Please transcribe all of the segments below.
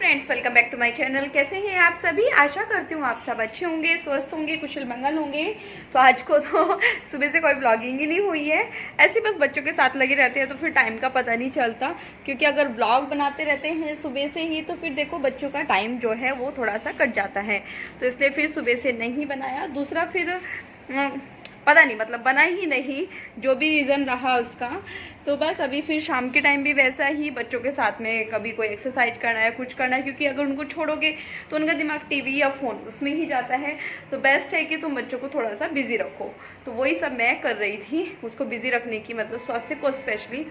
Friends, welcome back to my channel. कैसे हैं आप सभी? आशा करती हूँ आप सब अच्छे होंगे, स्वस्थ होंगे, कुशल मंगल होंगे। तो आज को तो सुबह से कोई ब्लॉगिंग ही नहीं हुई है, ऐसे बस बच्चों के साथ लगे रहते हैं तो फिर टाइम का पता नहीं चलता। क्योंकि अगर ब्लॉग बनाते रहते हैं सुबह से ही तो फिर देखो बच्चों का टाइम जो है वो थोड़ा सा कट जाता है, तो इसलिए फिर सुबह से नहीं बनाया। दूसरा फिर पता नहीं, मतलब बना ही नहीं, जो भी रीज़न रहा उसका। तो बस अभी फिर शाम के टाइम भी वैसा ही बच्चों के साथ में कभी कोई एक्सरसाइज करना है, कुछ करना है, क्योंकि अगर उनको छोड़ोगे तो उनका दिमाग टीवी या फ़ोन उसमें ही जाता है। तो बेस्ट है कि तुम बच्चों को थोड़ा सा बिजी रखो। तो वही सब मैं कर रही थी, उसको बिजी रखने की, मतलब स्वास्थ्य को स्पेशली।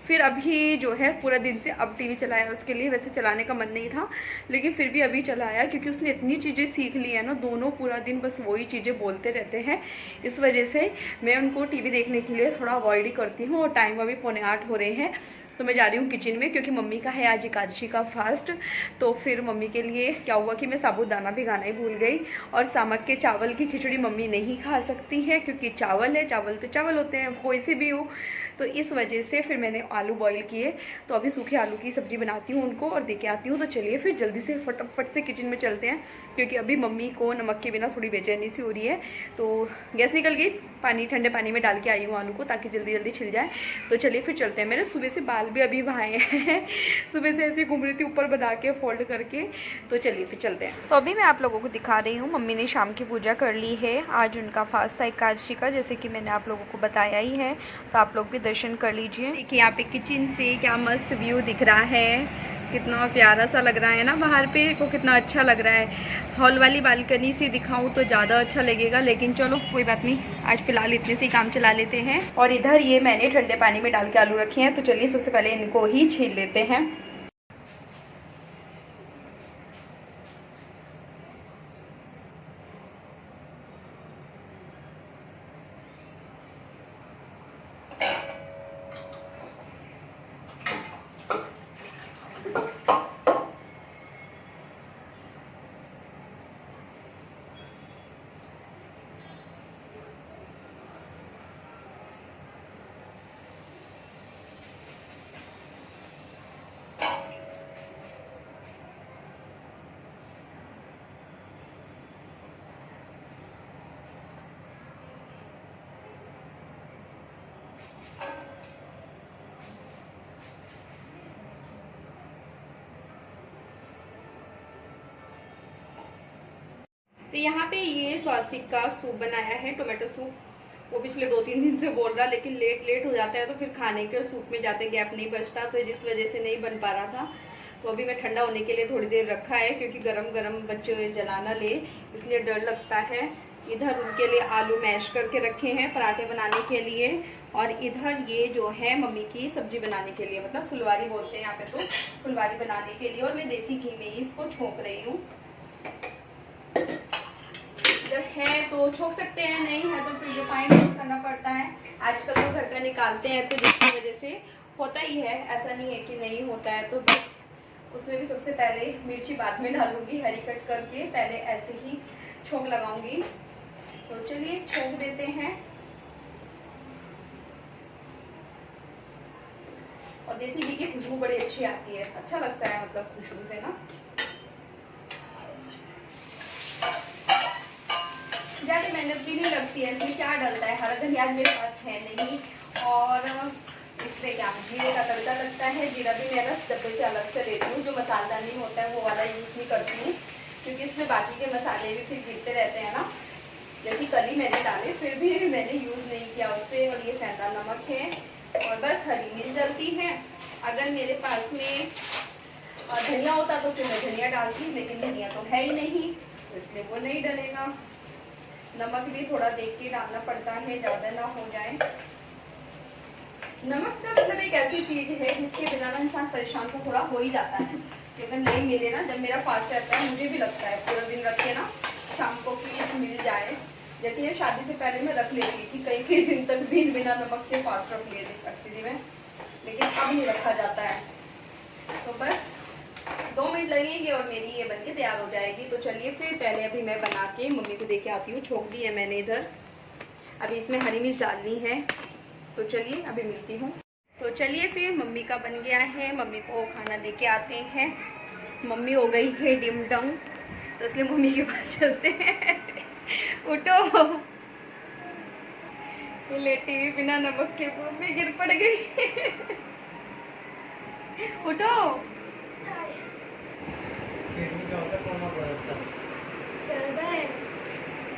फिर अभी जो है पूरा दिन से अब टीवी चलाया उसके लिए, वैसे चलाने का मन नहीं था लेकिन फिर भी अभी चलाया क्योंकि उसने इतनी चीज़ें सीख ली है ना, दोनों पूरा दिन बस वही चीज़ें बोलते रहते हैं। इस वजह से मैं उनको टीवी देखने के लिए थोड़ा अवॉइड ही करती हूँ। और टाइम अभी 7:45 हो रहे हैं, तो मैं जा रही हूँ किचन में क्योंकि मम्मी का है आज एकादशी का फास्ट। तो फिर मम्मी के लिए क्या हुआ कि मैं साबूदाना भिगाना ही भूल गई, और सामक के चावल की खिचड़ी मम्मी नहीं खा सकती है क्योंकि चावल है, चावल तो चावल होते हैं कोई से भी हो। तो इस वजह से फिर मैंने आलू बॉईल किए, तो अभी सूखे आलू की सब्ज़ी बनाती हूँ उनको और दे के आती हूँ। तो चलिए फिर जल्दी से फटाफट से किचन में चलते हैं क्योंकि अभी मम्मी को नमक के बिना थोड़ी बेचैनी सी हो रही है। तो गैस निकल गई, पानी ठंडे पानी में डाल के आई हूँ आलू को ताकि जल्दी जल्दी छिल जाए। तो चलिए फिर चलते हैं। मेरे सुबह से बाल भी अभी भाए हैं सुबह से ऐसे घूम रही थी ऊपर बना के फोल्ड करके। तो चलिए फिर चलते हैं। तो अभी मैं आप लोगों को दिखा रही हूँ, मम्मी ने शाम की पूजा कर ली है। आज उनका फास्ट था एकादशी का, जैसे कि मैंने आप लोगों को बताया ही है, तो आप लोग भी दर्शन कर लीजिए। देखिए यहाँ पे किचन से क्या मस्त व्यू दिख रहा है, कितना प्यारा सा लग रहा है ना, बाहर पे को कितना अच्छा लग रहा है। हॉल वाली बालकनी से दिखाऊं तो ज़्यादा अच्छा लगेगा, लेकिन चलो कोई बात नहीं, आज फिलहाल इतने से ही काम चला लेते हैं। और इधर ये मैंने ठंडे पानी में डाल के आलू रखे हैं, तो चलिए सबसे पहले इनको ही छील लेते हैं। तो यहाँ पे ये स्वास्तिक का सूप बनाया है, टोमेटो सूप। वो पिछले 2-3 दिन से बोल रहा, लेकिन लेट हो जाता है तो फिर खाने के और सूप में जाते गैप नहीं बचता, तो जिस वजह से नहीं बन पा रहा था। तो अभी मैं ठंडा होने के लिए थोड़ी देर रखा है क्योंकि गरम गरम बच्चे जला ना ले, इसलिए डर लगता है। इधर उनके लिए आलू मैश करके रखे हैं पराठे बनाने के लिए, और इधर ये जो है मम्मी की सब्जी बनाने के लिए, मतलब फुलवारी बोलते हैं यहाँ पे, तो फुलवारी बनाने के लिए। और मैं देसी घी में ही इसको छोंक रही हूँ। जब है तो छोंक सकते हैं, नहीं है तो फिर रिफाइंड यूज करना पड़ता है। आजकल तो घर का निकालते हैं तो जिसकी वजह से होता ही है, ऐसा नहीं है कि नहीं होता है। तो बस उसमें भी सबसे पहले मिर्ची बाद में डालूंगी, हरी कट करके, पहले ऐसे ही छोंक लगाऊंगी। तो चलिए छोंक देते हैं। और देसी घी की खुशबू बड़ी अच्छी आती है, अच्छा लगता है, मतलब खुशबू से ना। ज़्यादा मेहनत भी नहीं लगती है, इसमें क्या डलता है, हरा धनिया मेरे पास है नहीं। और इसमें क्या जीरे का तड़का लगता है, जीरा भी मैं डब्बे से अलग से लेती हूँ, जो मसालेदार नहीं होता है वो वाला यूज़ नहीं करती हूँ क्योंकि इसमें बाकी के मसाले भी फिर गिरते रहते हैं ना। जैसे कली मैंने डाले फिर भी मैंने यूज़ नहीं किया उससे। और ये सेंधा नमक है और बस हरी मिर्च डलती है। अगर मेरे पास में धनिया होता तो फिर मैं धनिया डालती, लेकिन धनिया तो है ही नहीं, इसलिए वो नहीं डलेगा। नमक भी थोड़ा देख के डालना पड़ता है, ज़्यादा ना हो जाए। नमक का मतलब एक ऐसी चीज़ है जिसके बिना ना इंसान परेशान तो थोड़ा हो ही जाता है। अगर नहीं मिले ना, जब मेरा फास्ट रहता है मुझे भी लगता है पूरा दिन रखे ना, शाम को कि मिल जाए। जैसे शादी से पहले मैं रख लेती थी, कई दिन तक भी बिना नमक के फास्ट रखती थी मैं, लेकिन अब नहीं रखा जाता है। तो बस 2 मिनट लगेंगे और मेरी ये बनके तैयार हो जाएगी। तो चलिए फिर पहले अभी मैं बना के मम्मी को दे के आती हूँ। छोंक दी है मैंने इधर, अभी इसमें हरी मिर्च डालनी है। तो चलिए अभी मिलती हूँ। तो चलिए फिर मम्मी का बन गया है, मम्मी को खाना दे के आते हैं। मम्मी हो गई है डिम डम, तो इसलिए मम्मी के पास चलते हैं। उठो, ये लेटी हुई बिना नमक के मम्मी गिर पड़ गई। उठो।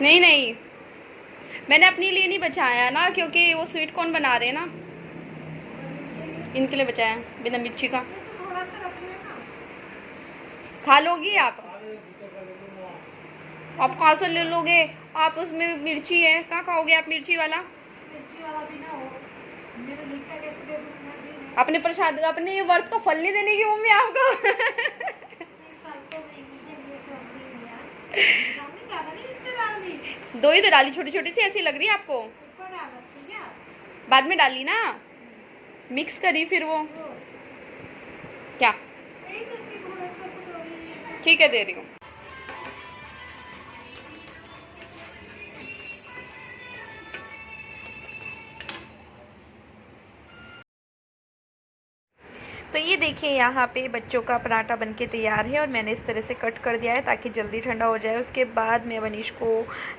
नहीं नहीं, मैंने अपने लिए नहीं बचाया ना, क्योंकि वो स्वीट कॉर्न बना रहे हैं ना, इनके लिए बचाया बिना मिर्ची का। खा लोगी आप कहाँ से ले लोगे आप? उसमें मिर्ची है, कहाँ खाओगे आप मिर्ची वाला? भी ना हो, मेरे मिर्चा कैसे दे दूं? अपने प्रसाद, अपने व्रत का फल नहीं देने की मम्मी आपको। दो ही तो डाली, छोटी छोटी सी ऐसी लग रही है आपको? बाद में डाली ना, मिक्स करी फिर वो क्या? ठीक है, दे रही हूँ। तो ये देखिए यहाँ पे बच्चों का पराठा बनके तैयार है और मैंने इस तरह से कट कर दिया है ताकि जल्दी ठंडा हो जाए। उसके बाद मैं मनीष को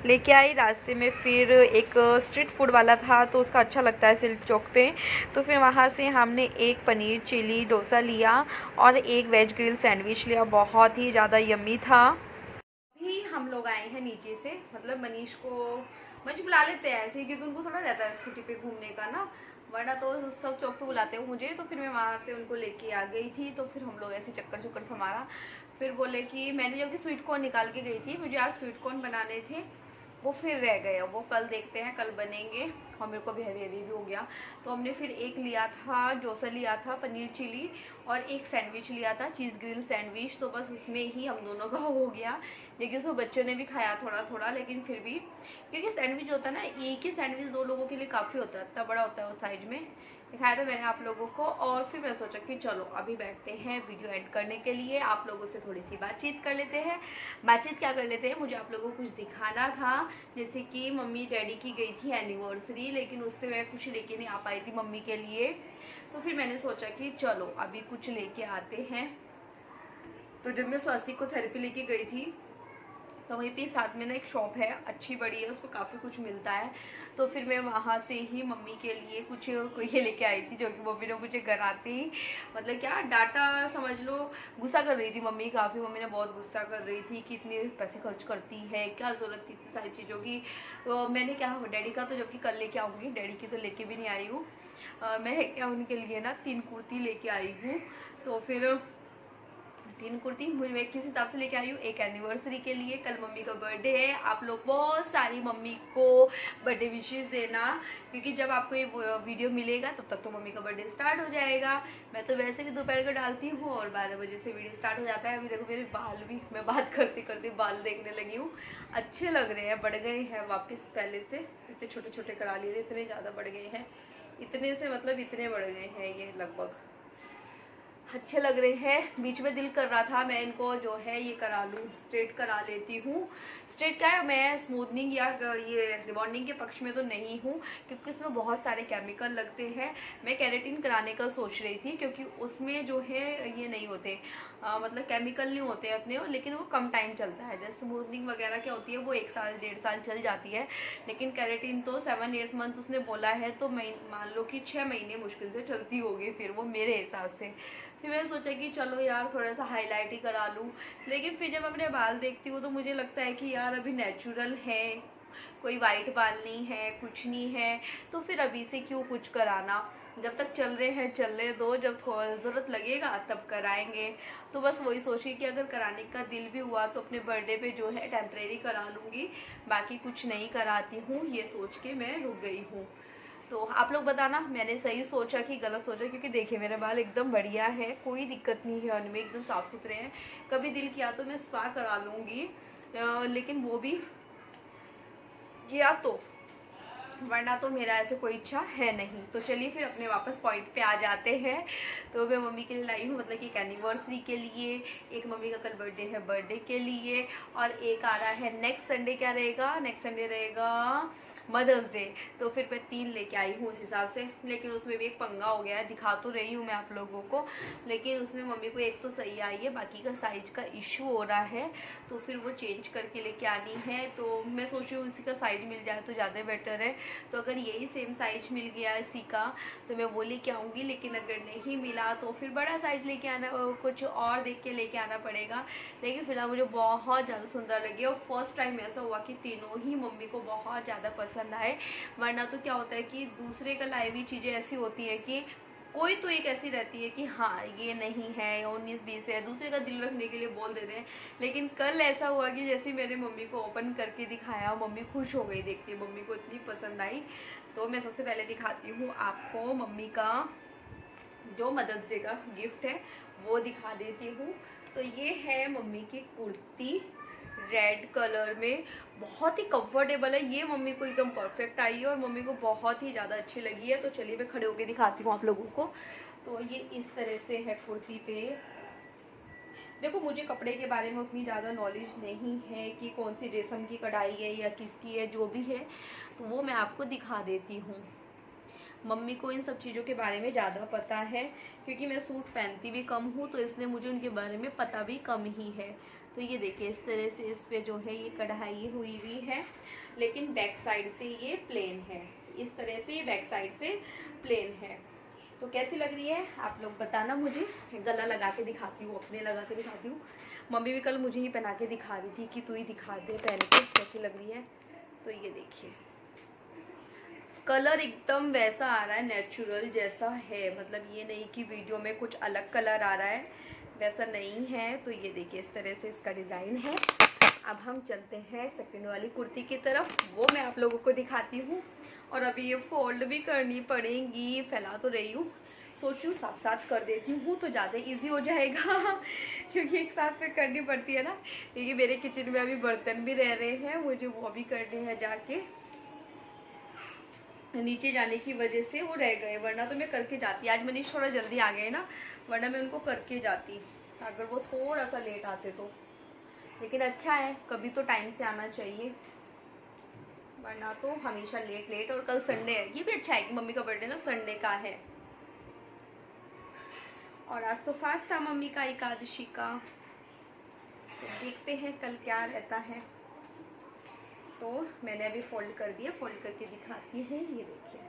लेके आई रास्ते में, फिर एक स्ट्रीट फूड वाला था तो उसका अच्छा लगता है सिल्क चौक पे, तो फिर वहाँ से हमने एक पनीर चिली डोसा लिया और एक वेज ग्रिल सैंडविच लिया, बहुत ही ज़्यादा यम्मी था। अभी हम लोग आए हैं नीचे से, मतलब मनीष बुला लेते हैं ऐसे ही, क्योंकि उनको थोड़ा रहता है स्कूटी पे घूमने का ना, वरना तो सब चौक पे बुलाते हो मुझे। तो फिर मैं वहाँ से उनको लेके आ गई थी, तो फिर हम लोग ऐसे चक्कर चक्कर से मारा। फिर बोले कि मैंने जबकि स्वीट कॉर्न निकाल के गई थी, मुझे आज स्वीट कॉर्न बनाने थे, वो फिर रह गए, वो कल देखते हैं, कल बनेंगे। और मेरे को भी हैवी भी हो गया, तो हमने फिर एक लिया था डोसा, लिया था पनीर चिली, और एक सैंडविच लिया था चीज़ ग्रिल सैंडविच। तो बस उसमें ही हम दोनों का हो गया, लेकिन उसमें बच्चों ने भी खाया थोड़ा थोड़ा, लेकिन फिर भी क्योंकि सैंडविच होता है ना, एक ही सैंडविच दो लोगों के लिए काफ़ी होता है, इतना बड़ा होता है वो साइज में। दिखाया था मैंने आप लोगों को, और फिर मैं सोचा कि चलो अभी बैठते हैं वीडियो एंड करने के लिए, आप लोगों से थोड़ी सी बातचीत कर लेते हैं। बातचीत क्या कर लेते हैं, मुझे आप लोगों को कुछ दिखाना था, जैसे कि मम्मी डैडी की गई थी एनिवर्सरी, लेकिन उस पर मैं कुछ लेके नहीं आ पाई थी मम्मी के लिए, तो फिर मैंने सोचा कि चलो अभी कुछ लेके आते हैं। तो जब मैं स्वास्थ्य को थेरेपी लेके गई थी, तो वहीं पे साथ में ना एक शॉप है, अच्छी बड़ी है, उस पर काफ़ी कुछ मिलता है, तो फिर मैं वहाँ से ही मम्मी के लिए कुछ ये लेके आई थी, जो कि मम्मी ने मुझे घर आते ही मतलब क्या डाटा समझ लो, गुस्सा कर रही थी मम्मी काफ़ी। मम्मी ने बहुत गुस्सा कर रही थी कि इतने पैसे खर्च करती है, क्या ज़रूरत थी इतनी सारी चीज़ों की। तो मैंने क्या डैडी का तो जबकि कल लेके आऊँगी, डैडी की तो लेके भी नहीं आई हूँ मैं, क्या उनके लिए ना 3 कुर्ती लेके आई हूँ। तो फिर 3 कुर्ती मैं किस हिसाब से लेके आई हूँ, एक एनिवर्सरी के लिए, कल मम्मी का बर्थडे है, आप लोग बहुत सारी मम्मी को बर्थडे विशेस देना, क्योंकि जब आपको ये वीडियो मिलेगा तब तक तो मम्मी का बर्थडे स्टार्ट हो जाएगा। मैं तो वैसे भी दोपहर को डालती हूँ और 12 बजे से वीडियो स्टार्ट हो जाता है। अभी देखो मेरे बाल भी, मैं बात करते करते बाल देखने लगी हूँ, अच्छे लग रहे हैं, बढ़ गए हैं वापस पहले से, इतने छोटे छोटे करा लिए थे, इतने ज़्यादा बढ़ गए हैं, इतने से मतलब इतने बढ़ गए हैं, ये लगभग अच्छे लग रहे हैं। बीच में दिल कर रहा था मैं इनको जो है ये करा लूँ, स्ट्रेट करा लेती हूँ। स्ट्रेट क्या है, मैं स्मूथनिंग या ये रिबॉन्डिंग के पक्ष में तो नहीं हूँ, क्योंकि उसमें बहुत सारे केमिकल लगते हैं। मैं केराटिन कराने का सोच रही थी, क्योंकि उसमें जो है ये नहीं होते मतलब केमिकल नहीं होते अपने, लेकिन वो कम टाइम चलता है। जैसे स्मूथनिंग वगैरह क्या होती है वो 1 साल 1.5 साल चल जाती है, लेकिन केराटिन तो 7-8 मंथ उसने बोला है, तो मान लो कि 6 महीने मुश्किल से चलती होगी फिर वो, मेरे हिसाब से। फिर मैंने सोचा कि चलो यार थोड़ा सा हाईलाइट ही करा लूँ, लेकिन फिर जब अपने बाल देखती हूँ तो मुझे लगता है कि यार अभी नेचुरल है, कोई वाइट बाल नहीं है, कुछ नहीं है, तो फिर अभी से क्यों कुछ कराना, जब तक चल रहे हैं चलने दो, जब थोड़ा ज़रूरत लगेगा तब कराएंगे। तो बस वही सोची कि अगर कराने का दिल भी हुआ तो अपने बर्थडे पे जो है टेम्परेरी करा लूँगी, बाकी कुछ नहीं कराती हूँ, ये सोच के मैं रुक गई हूँ। तो आप लोग बताना मैंने सही सोचा कि गलत सोचा, क्योंकि देखिए मेरे बाल एकदम बढ़िया है, कोई दिक्कत नहीं है उनमें, एकदम साफ़ सुथरे हैं। कभी दिल किया तो मैं स्पा करा लूँगी, लेकिन वो भी किया तो, वरना तो मेरा ऐसे कोई इच्छा है नहीं। तो चलिए फिर अपने वापस पॉइंट पे आ जाते हैं। तो मैं मम्मी के लिए लाई हूँ, मतलब कि एक एनिवर्सरी के लिए, एक मम्मी का कल बर्थडे है, बर्थडे के लिए, और एक आ रहा है नेक्स्ट संडे। क्या रहेगा नेक्स्ट संडे? रहेगा मदर्स डे, तो फिर मैं 3 लेके आई हूँ उस हिसाब से। लेकिन उसमें भी एक पंगा हो गया है, दिखा तो रही हूँ मैं आप लोगों को, लेकिन उसमें मम्मी को एक तो सही आई है, बाकी का साइज का इशू हो रहा है, तो फिर वो चेंज करके लेके आनी है। तो मैं सोच रही हूँ इसी का साइज मिल जाए तो ज़्यादा बेटर है। तो अगर यही सेम साइज मिल गया इसी का तो मैं वो लेके आऊँगी, लेकिन अगर नहीं मिला तो फिर बड़ा साइज लेके आना, कुछ और देख के लेके आना पड़ेगा। लेकिन फिलहाल मुझे बहुत ज़्यादा सुंदर लगी और फर्स्ट टाइम ऐसा हुआ कि तीनों ही मम्मी को बहुत ज़्यादा पसंद आए। वरना तो क्या होता है कि दूसरे का लाई हुई चीज़ें ऐसी होती है कि कोई तो एक ऐसी रहती है कि हाँ ये नहीं है, 19-20 है, दूसरे का दिल रखने के लिए बोल देते हैं। लेकिन कल ऐसा हुआ कि जैसे मेरे मम्मी को ओपन करके दिखाया, मम्मी खुश हो गई देख के, मम्मी को इतनी पसंद आई। तो मैं सबसे पहले दिखाती हूँ आपको मम्मी का जो मदर्स डे का गिफ्ट है वो दिखा देती हूँ। तो ये है मम्मी की कुर्ती रेड कलर में, बहुत ही कंफर्टेबल है ये, मम्मी को एकदम परफेक्ट आई है और मम्मी को बहुत ही ज़्यादा अच्छी लगी है। तो चलिए मैं खड़े होके दिखाती हूँ आप लोगों को। तो ये इस तरह से है कुर्ती पे। देखो मुझे कपड़े के बारे में उतनी ज़्यादा नॉलेज नहीं है कि कौन सी रेशम की कढ़ाई है या किसकी है, जो भी है तो वो मैं आपको दिखा देती हूँ। मम्मी को इन सब चीज़ों के बारे में ज़्यादा पता है, क्योंकि मैं सूट पहनती भी कम हूँ, तो इसलिए मुझे उनके बारे में पता भी कम ही है। तो ये देखिए इस तरह से इस पे जो है ये कढ़ाई हुई हुई है, लेकिन बैक साइड से ये प्लेन है। इस तरह से ये बैक साइड से प्लेन है। तो कैसी लग रही है आप लोग बताना मुझे। गला लगा के दिखाती हूँ, अपने लगा के दिखाती हूँ। मम्मी भी कल मुझे ही पहना के दिखा रही थी कि तू ही दिखा दे पहन के कैसी लग रही है। तो ये देखिए कलर एकदम वैसा आ रहा है, नेचुरल जैसा है, मतलब ये नहीं कि वीडियो में कुछ अलग कलर आ रहा है, वैसा नहीं है। तो ये देखिए इस तरह से इसका डिज़ाइन है। अब हम चलते हैं सेकंड वाली कुर्ती की तरफ, वो मैं आप लोगों को दिखाती हूँ। और अभी ये फोल्ड भी करनी पड़ेगी, फैला तो रही हूँ, सोच रही हूँ साथ साथ कर देती हूँ तो ज़्यादा इजी हो जाएगा क्योंकि एक साथ पे करनी पड़ती है ना, क्योंकि मेरे किचन में अभी बर्तन भी रह रहे हैं, मुझे वो भी करने हैं जाके, नीचे जाने की वजह से वो रह गए, वरना तो मैं करके जाती। आज मनीष थोड़ा जल्दी आ गए ना, वरना मैं उनको करके जाती अगर वो थोड़ा सा लेट आते तो। लेकिन अच्छा है कभी तो टाइम से आना चाहिए, वरना तो हमेशा लेट लेट। और कल संडे है, ये भी अच्छा है कि मम्मी का बर्थडे ना संडे का है, और आज तो फास्ट था मम्मी का एकादशी का। तो देखते हैं कल क्या रहता है। तो मैंने अभी फोल्ड कर दिया, फोल्ड करके दिखाती हूँ। ये देखिए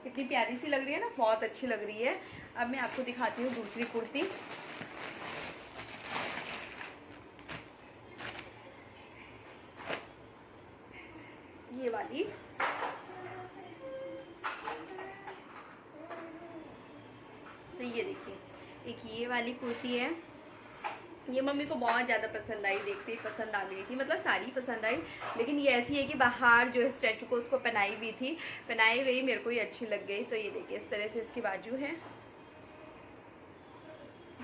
कितनी प्यारी सी लग रही है ना, बहुत अच्छी लग रही है। अब मैं आपको दिखाती हूँ दूसरी कुर्ती। ये वाली तो ये देखिए एक ये वाली कुर्ती है, ये मम्मी को बहुत ज़्यादा पसंद आई, देखते ही पसंद आ गई थी, मतलब सारी पसंद आई। लेकिन ये ऐसी है कि बाहर जो स्टैचू को उसको पहनाई हुई थी, पहनाई हुई मेरे को ही अच्छी लग गई। तो ये देखिए इस तरह से इसकी बाजू है,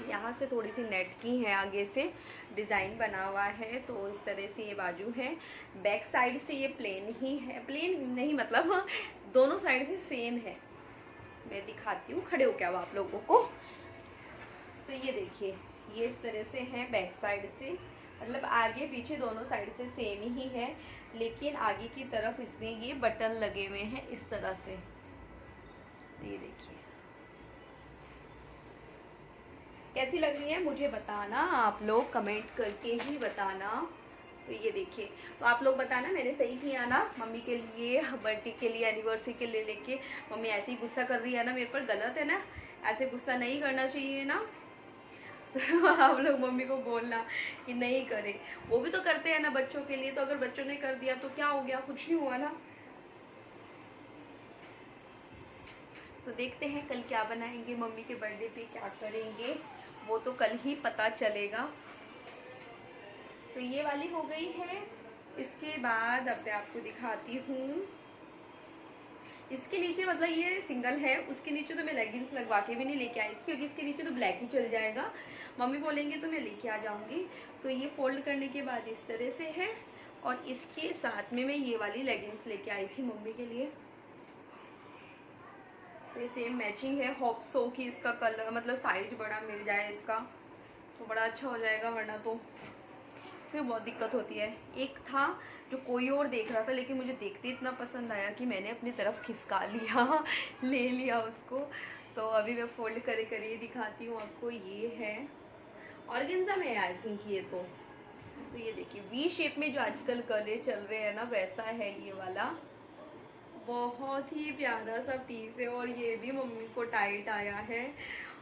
यहाँ से थोड़ी सी नेट की है, आगे से डिज़ाइन बना हुआ है। तो इस तरह से ये बाजू है। बैक साइड से ये प्लेन ही है, प्लेन नहीं मतलब दोनों साइड से सेम है। मैं दिखाती हूँ खड़े हो क्या आप लोगों को। तो ये देखिए ये इस तरह से है बैक साइड से, मतलब आगे पीछे दोनों साइड से सेम ही है, लेकिन आगे की तरफ इसमें ये बटन लगे हुए हैं इस तरह से। ये देखिए कैसी लग रही है मुझे बताना, आप लोग कमेंट करके ही बताना। तो ये देखिए, तो आप लोग बताना मैंने सही किया ना, मम्मी के लिए बर्थडे के लिए एनिवर्सरी के लिए लेके मम्मी ऐसे ही गुस्सा कर रही है ना मेरे पर, गलत है ना, ऐसे गुस्सा नहीं करना चाहिए ना आप लोग मम्मी को बोलना कि नहीं करे, वो भी तो करते हैं ना बच्चों के लिए। तो अगर बच्चों ने कर दिया तो क्या हो गया, कुछ नहीं हुआ ना। तो देखते हैं कल क्या बनाएंगे, मम्मी के बर्थडे पे क्या करेंगे वो तो कल ही पता चलेगा। तो ये वाली हो गई है। इसके बाद अब मैं आपको दिखाती हूँ, इसके नीचे मतलब ये सिंगल है, उसके नीचे तो मैं लेगिंग्स लगवा के भी नहीं लेके आई थी, क्योंकि इसके नीचे तो ब्लैक ही चल जाएगा, मम्मी बोलेंगे तो मैं लेके आ जाऊंगी। तो ये फोल्ड करने के बाद इस तरह से है, और इसके साथ में मैं ये वाली लेगिंग्स लेके आई थी मम्मी के लिए। तो ये सेम मैचिंग है, होप सो कि इसका कलर मतलब साइज बड़ा मिल जाए इसका, तो बड़ा अच्छा हो जाएगा, वरना तो फिर बहुत दिक्कत होती है। एक था जो कोई और देख रहा था, लेकिन मुझे देखते इतना पसंद आया कि मैंने अपनी तरफ खिसका लिया ले लिया उसको। तो अभी मैं फोल्ड करे दिखाती हूँ आपको। ये है ऑर्गेन्जा में, आई थिंक ये तो ये देखिए वी शेप में जो आजकल गले चल रहे हैं ना, वैसा है ये वाला। बहुत ही प्यारा सा पीस है, और ये भी मम्मी को टाइट आया है,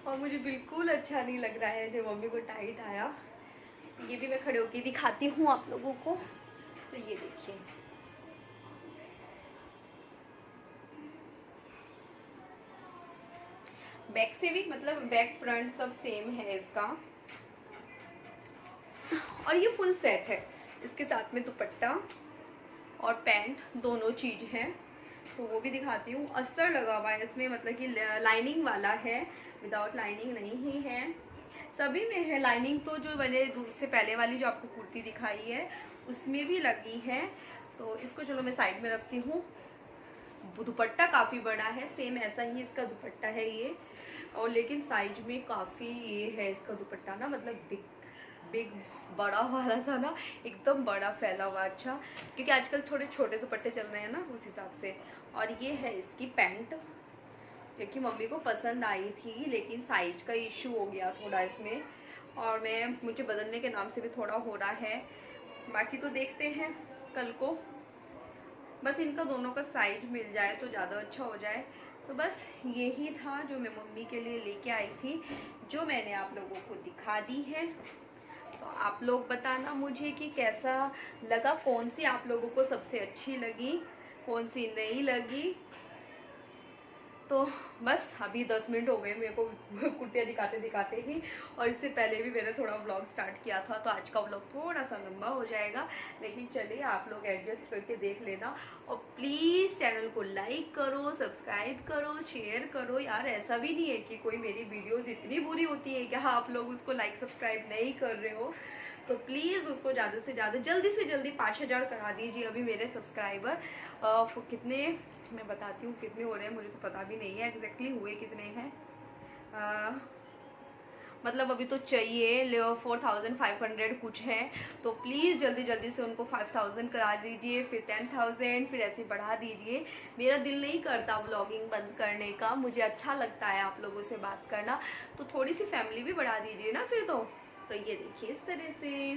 और मुझे बिल्कुल अच्छा नहीं लग रहा है जब मम्मी को टाइट आया। ये भी मैं खड़े होके दिखाती हूँ आप लोगों को। तो ये देखिए, बैक से भी, मतलब बैक फ्रंट सब सेम है इसका, और ये फुल सेट है। इसके साथ में दुपट्टा और पैंट दोनों चीज है, तो वो भी दिखाती हूँ। अस्तर लगा हुआ है इसमें, मतलब कि लाइनिंग वाला है, विदाउट लाइनिंग नहीं ही है। सभी में है लाइनिंग, तो जो मैंने दूसरे पहले वाली जो आपको कुर्ती दिखाई है उसमें भी लगी है। तो इसको चलो मैं साइड में रखती हूँ। दुपट्टा काफ़ी बड़ा है, सेम ऐसा ही इसका दुपट्टा है ये, और लेकिन साइज में काफ़ी ये है इसका दुपट्टा ना, मतलब बिग बिग बड़ा वाला सा ना, एकदम बड़ा फैला हुआ। अच्छा, क्योंकि आजकल थोड़े छोटे दुपट्टे चल रहे हैं ना, उस हिसाब से। और ये है इसकी पैंट, क्योंकि मम्मी को पसंद आई थी, लेकिन साइज का इशू हो गया थोड़ा इसमें, और मुझे बदलने के नाम से भी थोड़ा हो रहा है। बाकी तो देखते हैं कल को, बस इनका दोनों का साइज मिल जाए तो ज़्यादा अच्छा हो जाए। तो बस यही था जो मैं मम्मी के लिए लेके आई थी, जो मैंने आप लोगों को दिखा दी है। तो आप लोग बताना मुझे कि कैसा लगा, कौन सी आप लोगों को सबसे अच्छी लगी, कौन सी नहीं लगी। तो बस अभी 10 मिनट हो गए मेरे को कुर्तियाँ दिखाते दिखाते ही, और इससे पहले भी मैंने थोड़ा व्लॉग स्टार्ट किया था, तो आज का व्लॉग थोड़ा सा लंबा हो जाएगा, लेकिन चलिए आप लोग एडजस्ट करके देख लेना। और प्लीज़ चैनल को लाइक करो, सब्सक्राइब करो, शेयर करो। यार ऐसा भी नहीं है कि कोई मेरी वीडियोज़ इतनी बुरी होती है कि हाँ आप लोग उसको लाइक सब्सक्राइब नहीं कर रहे हो, तो प्लीज़ उसको ज़्यादा से ज़्यादा जल्दी से जल्दी 5000 करा दीजिए। अभी मेरे सब्सक्राइबर कितने, मैं बताती हूँ कितने हो रहे हैं, मुझे तो पता भी नहीं है एग्जैक्टली हुए कितने हैं। मतलब अभी तो चाहिए 4500 कुछ है, तो प्लीज़ जल्दी जल्दी से उनको 5000 करा दीजिए, फिर 10000, फिर ऐसे बढ़ा दीजिए। मेरा दिल नहीं करता व्लॉगिंग बंद करने का, मुझे अच्छा लगता है आप लोगों से बात करना, तो थोड़ी सी फैमिली भी बढ़ा दीजिए ना फिर तो ये देखिए इस तरह से।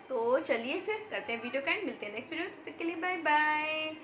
तो चलिए फिर करते हैं वीडियो का एंड, मिलते हैं नेक्स्ट वीडियो, तब तक के लिए बाय बाय।